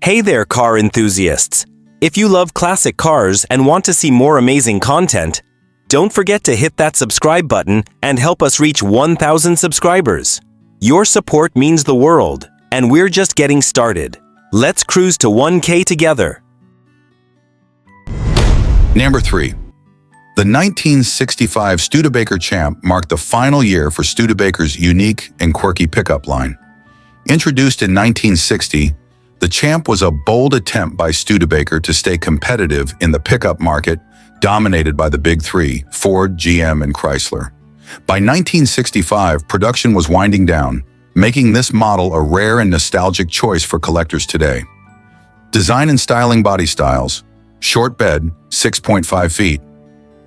Hey there, car enthusiasts! If you love classic cars and want to see more amazing content, don't forget to hit that subscribe button and help us reach 1,000 subscribers. Your support means the world, and we're just getting started. Let's cruise to 1K together. Number 3. The 1965 Studebaker Champ marked the final year for Studebaker's unique and quirky pickup line. Introduced in 1960, the Champ was a bold attempt by Studebaker to stay competitive in the pickup market dominated by the Big Three, Ford, GM, and Chrysler. By 1965, production was winding down, making this model a rare and nostalgic choice for collectors today. Design and styling: body styles: short bed, 6.5 feet,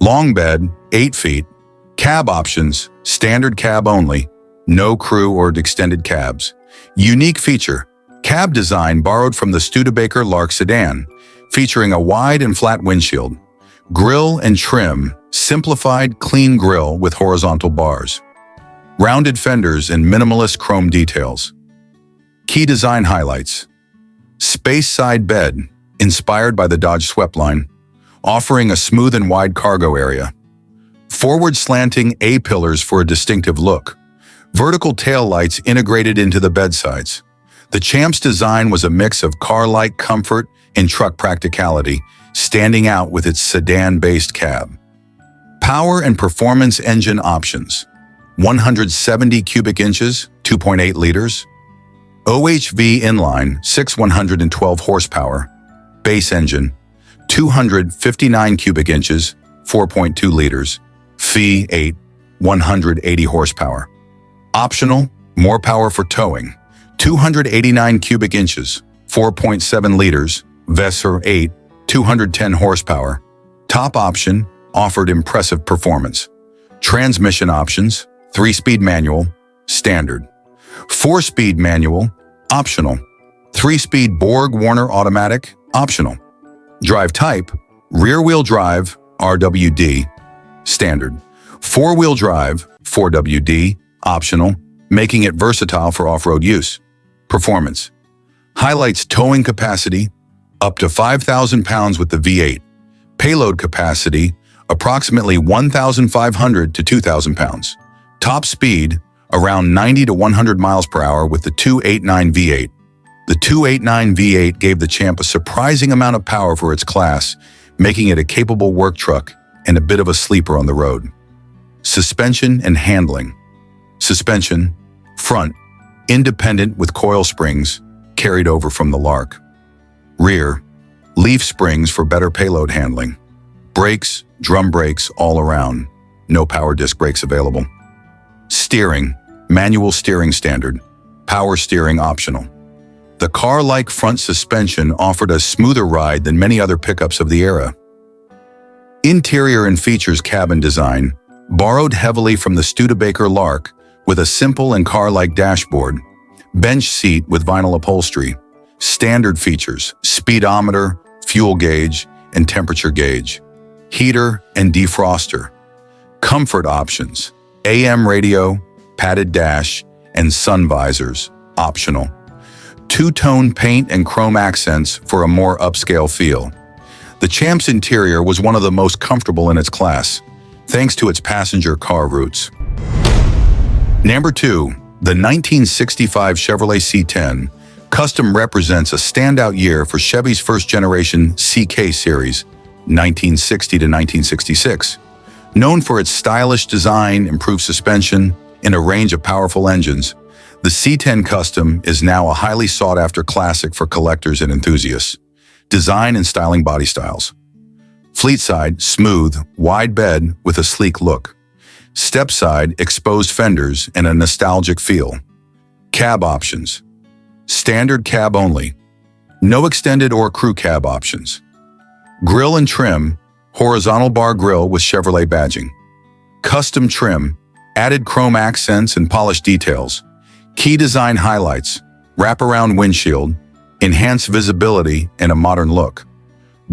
long bed, 8 feet, cab options: standard cab only, no crew or extended cabs. Unique feature: cab design borrowed from the Studebaker Lark sedan, featuring a wide and flat windshield. Grille and trim: simplified, clean grille with horizontal bars. Rounded fenders and minimalist chrome details. Key design highlights: space side bed, inspired by the Dodge Sweepline, offering a smooth and wide cargo area. Forward slanting A-pillars for a distinctive look. Vertical tail lights integrated into the bedsides. The Champ's design was a mix of car-like comfort and truck practicality, standing out with its sedan-based cab. Power and performance engine options: 170 cubic inches, 2.8 liters. OHV inline, 112 horsepower. Base engine, 259 cubic inches, 4.2 liters. V8, 180 horsepower. Optional: more power for towing, 289 cubic inches, 4.7 liters. Vesser 8, 210 horsepower. Top option: offered impressive performance. Transmission options: 3-speed manual, standard. 4-speed manual, optional. 3-speed Borg-Warner automatic, optional. Drive type: rear-wheel drive, RWD, standard. 4-wheel drive, 4WD, optional, making it versatile for off-road use. Performance highlights: towing capacity, up to 5,000 pounds with the V8. Payload capacity, approximately 1,500 to 2,000 pounds. Top speed, around 90 to 100 miles per hour with the 289 V8. The 289 V8 gave the Champ a surprising amount of power for its class, making it a capable work truck and a bit of a sleeper on the road. Suspension and handling. Suspension: front, independent with coil springs, carried over from the Lark. Rear, leaf springs for better payload handling. Brakes, drum brakes all around. No power disc brakes available. Steering, manual steering standard. Power steering optional. The car-like front suspension offered a smoother ride than many other pickups of the era. Interior and features: cabin design, borrowed heavily from the Studebaker Lark with a simple and car-like dashboard. Bench seat with vinyl upholstery. Standard features: speedometer, fuel gauge, and temperature gauge. Heater and defroster. Comfort options: AM radio, padded dash, and sun visors, optional. Two-tone paint and chrome accents for a more upscale feel. The Champ's interior was one of the most comfortable in its class, thanks to its passenger car roots. Number 2. The 1965 Chevrolet C10 Custom represents a standout year for Chevy's first-generation CK series, 1960 to 1966. Known for its stylish design, improved suspension, and a range of powerful engines, the C10 Custom is now a highly sought-after classic for collectors and enthusiasts. Design and styling: body styles. Fleet side: smooth, wide bed with a sleek look. Step side: exposed fenders and a nostalgic feel. Cab options: standard cab only. No extended or crew cab options. Grille and trim: horizontal bar grille with Chevrolet badging. Custom trim: added chrome accents and polished details. Key design highlights: wraparound windshield, enhanced visibility, and a modern look.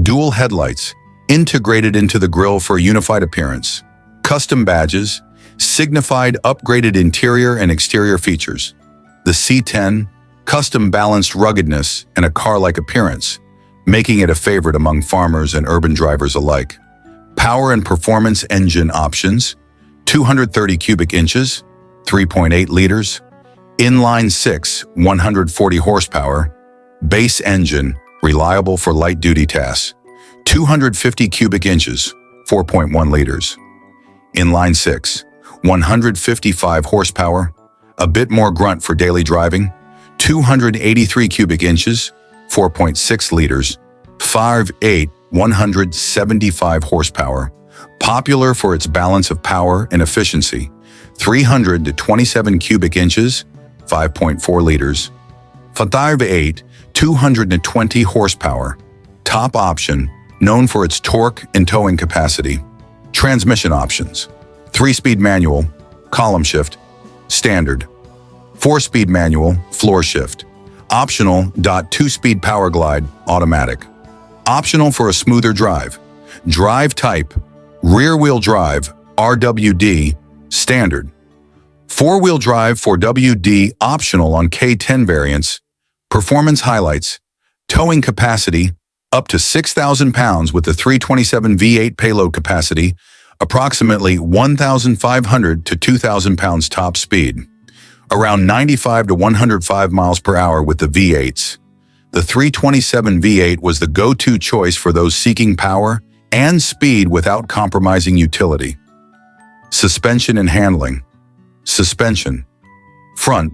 Dual headlights, integrated into the grille for a unified appearance. Custom badges, signified upgraded interior and exterior features. The C10, custom balanced ruggedness, and a car-like appearance, making it a favorite among farmers and urban drivers alike. Power and performance engine options: 230 cubic inches, 3.8 liters, inline 6, 140 horsepower, base engine, reliable for light-duty tasks, 250 cubic inches, 4.1 liters, inline 6, 155 horsepower, a bit more grunt for daily driving, 283 cubic inches, 4.6 liters, 5.8, 175 horsepower, popular for its balance of power and efficiency, 300 to 27 cubic inches, 5.4 liters, 5.8, 220 horsepower, top option, known for its torque and towing capacity. Transmission options: 3-speed manual, column shift, standard, 4-speed manual, floor shift, optional. 2-speed power glide, automatic, optional for a smoother drive. Drive type: rear-wheel drive, RWD, standard, 4-wheel drive, 4WD, optional on K10 variants. Performance highlights: towing capacity, up to 6,000 pounds with the 327 V8 payload capacity, approximately 1,500 to 2,000 pounds top speed, around 95 to 105 miles per hour with the V8s. The 327 V8 was the go-to choice for those seeking power and speed without compromising utility. Suspension and handling. Suspension: front,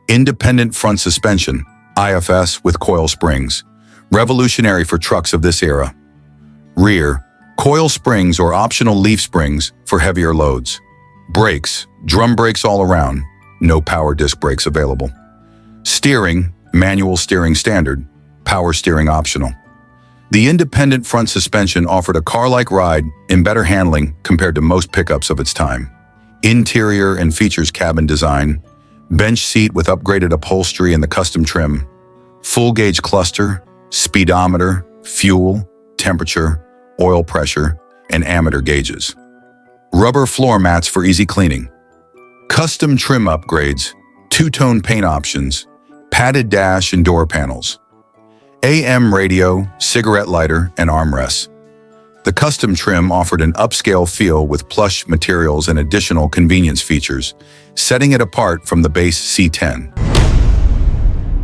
independent front suspension, IFS with coil springs, revolutionary for trucks of this era. Rear, coil springs or optional leaf springs for heavier loads. Brakes, drum brakes all around, no power disc brakes available. Steering, manual steering standard, power steering optional. The independent front suspension offered a car-like ride and better handling compared to most pickups of its time. Interior and features: cabin design, bench seat with upgraded upholstery and the custom trim, full-gauge cluster, speedometer, fuel, temperature, oil pressure, and ammeter gauges. Rubber floor mats for easy cleaning. Custom trim upgrades, 2-tone paint options, padded dash and door panels. AM radio, cigarette lighter, and armrests. The custom trim offered an upscale feel with plush materials and additional convenience features, setting it apart from the base C10.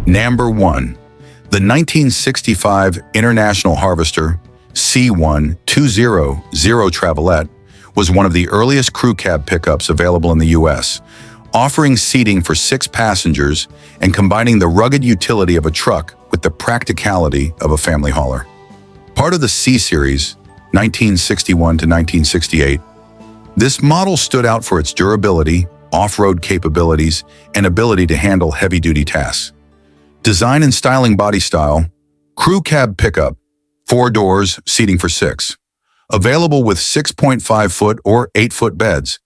Number 1. The 1965 International Harvester C1200 Travelette was one of the earliest crew cab pickups available in the U.S., offering seating for 6 passengers and combining the rugged utility of a truck with the practicality of a family hauler. Part of the C-Series, 1961 to 1968, this model stood out for its durability, off-road capabilities, and ability to handle heavy-duty tasks. Design and styling: body style, crew cab pickup, 4 doors, seating for 6. Available with 6.5-foot or 8-foot beds.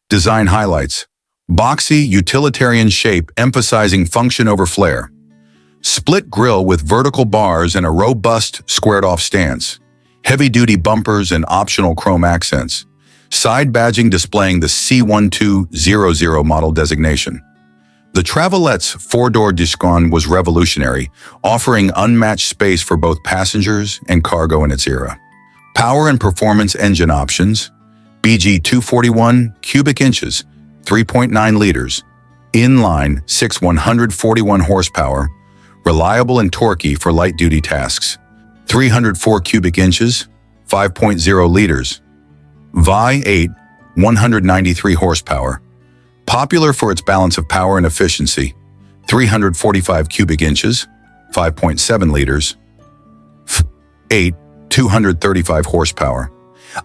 Design highlights: boxy, utilitarian shape emphasizing function over flair. Split grille with vertical bars and a robust, squared-off stance. Heavy-duty bumpers and optional chrome accents. Side badging displaying the C1200 model designation. The Travelette's 4-door Discon was revolutionary, offering unmatched space for both passengers and cargo in its era. Power and performance engine options: BG 241 cubic inches, 3.9 liters, inline 6, 141 horsepower, reliable and torquey for light-duty tasks, 304 cubic inches, 5.0 liters, Vi-8, 193 horsepower, popular for its balance of power and efficiency, 345 cubic inches, 5.7 liters, F8, 235 horsepower,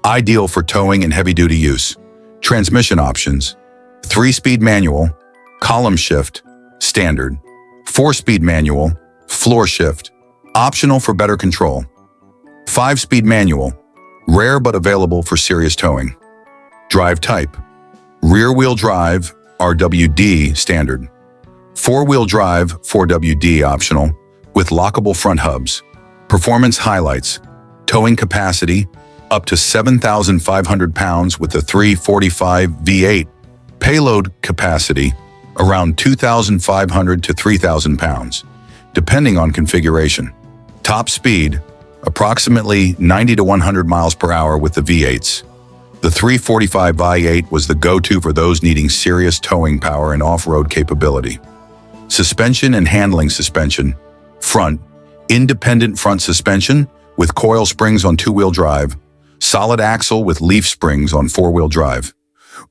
ideal for towing and heavy-duty use. Transmission options: 3-speed manual, column shift, standard, 4-speed manual, floor shift, optional for better control, 5-speed manual, rare but available for serious towing. Drive type: rear-wheel drive, RWD standard, 4-wheel drive, 4WD optional, with lockable front hubs. Performance highlights: towing capacity, up to 7,500 pounds with the 345 V8. Payload capacity, around 2,500 to 3,000 pounds, depending on configuration. Top speed, approximately 90 to 100 miles per hour with the V8s. The 345 i8 was the go-to for those needing serious towing power and off-road capability. Suspension and handling suspension. Front, independent front suspension with coil springs on two-wheel drive. Solid axle with leaf springs on four-wheel drive.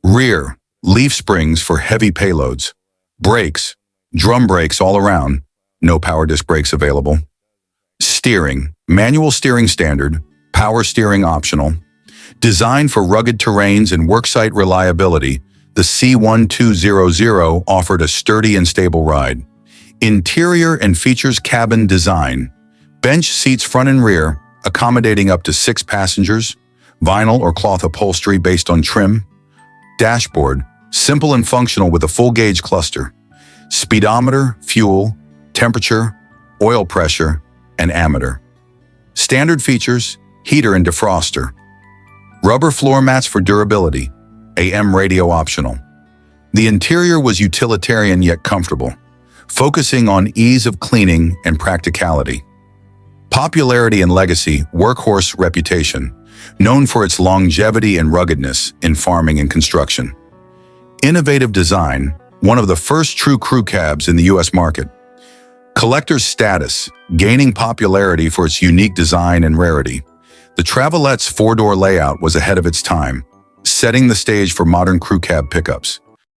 Rear, leaf springs for heavy payloads. Brakes, drum brakes all around. No power disc brakes available. Steering, manual steering standard, power steering optional. Designed for rugged terrains and worksite reliability, the C1200 offered a sturdy and stable ride. Interior and features cabin design. Bench seats front and rear, accommodating up to 6 passengers. Vinyl or cloth upholstery based on trim. Dashboard, simple and functional with a full-gauge cluster. Speedometer, fuel, temperature, oil pressure, and ammeter. Standard features, heater and defroster. Rubber floor mats for durability, AM radio optional. The interior was utilitarian yet comfortable, focusing on ease of cleaning and practicality. Popularity and legacy, workhorse reputation, known for its longevity and ruggedness in farming and construction. Innovative design, one of the first true crew cabs in the U.S. market. Collector's status, gaining popularity for its unique design and rarity. The Travelette's four-door layout was ahead of its time, setting the stage for modern crew cab pickups.